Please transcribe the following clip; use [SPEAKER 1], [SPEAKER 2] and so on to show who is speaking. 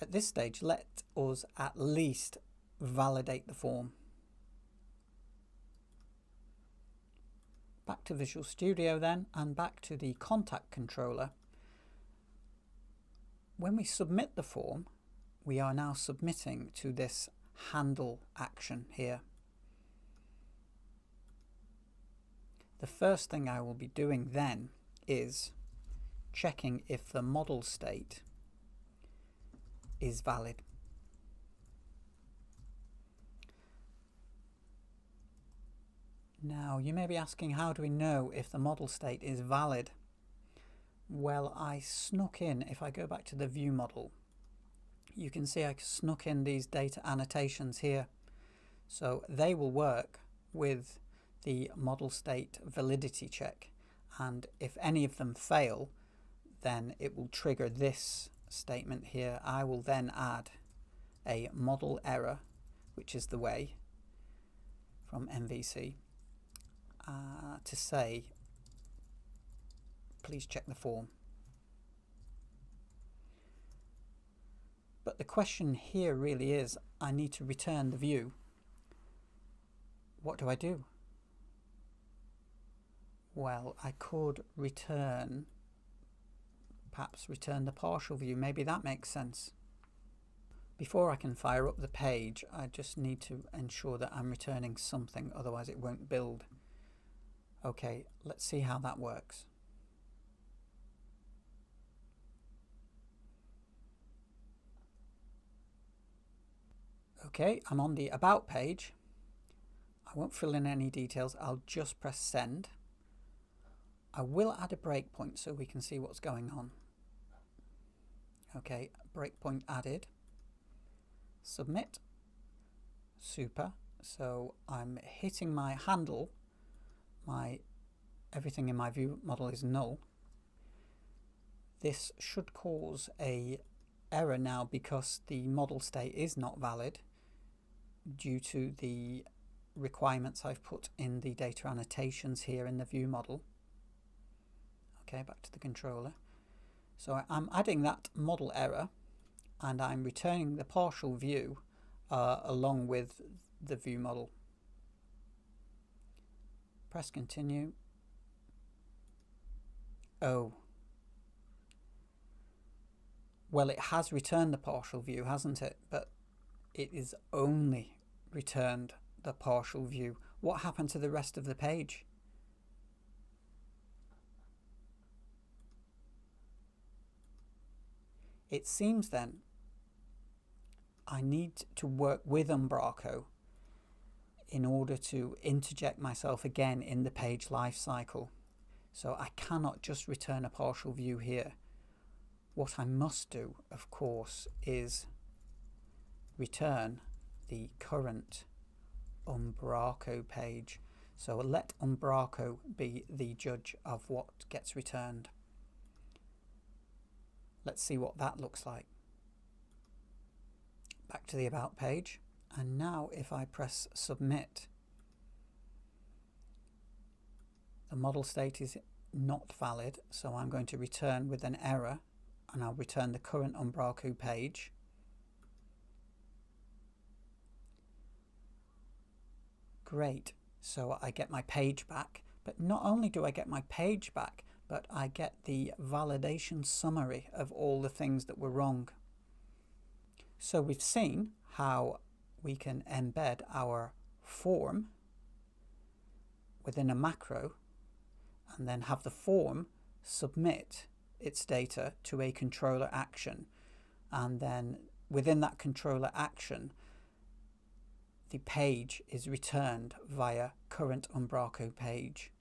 [SPEAKER 1] At this stage, let us at least validate the form. Back to Visual Studio then, and back to the contact controller. When we submit the form, we are now submitting to this handle action here. The first thing I will be doing then is checking if the model state is valid. Now, you may be asking, how do we know if the model state is valid? Well, I snuck in, if I go back to the view model, you can see I snuck in these data annotations here. So they will work with the model state validity check. And if any of them fail, then it will trigger this statement here. I will then add a model error, which is the way from MVC, to say, please check the form. But the question here really is, I need to return the view. What do I do? Well, I could perhaps return the partial view. Maybe that makes sense. Before I can fire up the page, I just need to ensure that I'm returning something, otherwise it won't build. Okay, let's see how that works. Okay, I'm on the About page. I won't fill in any details, I'll just press Send. I will add a breakpoint so we can see what's going on. Okay, breakpoint added. Submit. Super. So I'm hitting my handle. Everything in my view model is null. This should cause a error now because the model state is not valid due to the requirements I've put in the data annotations here in the view model. Okay, back to the controller. So I'm adding that model error and I'm returning the partial view along with the view model. Press continue. Oh. Well, it has returned the partial view, hasn't it? But it is only returned the partial view. What happened to the rest of the page? It seems then I need to work with Umbraco in order to interject myself again in the page life cycle. So I cannot just return a partial view here. What I must do, of course, is return the current Umbraco page. So let Umbraco be the judge of what gets returned. Let's see what that looks like. Back to the About page. And now if I press Submit, the model state is not valid. So I'm going to return with an error and I'll return the current Umbraco page. Great. So I get my page back. But not only do I get my page back, but I get the validation summary of all the things that were wrong. So we've seen how we can embed our form within a macro and then have the form submit its data to a controller action, and then within that controller action the page is returned via current Umbraco page.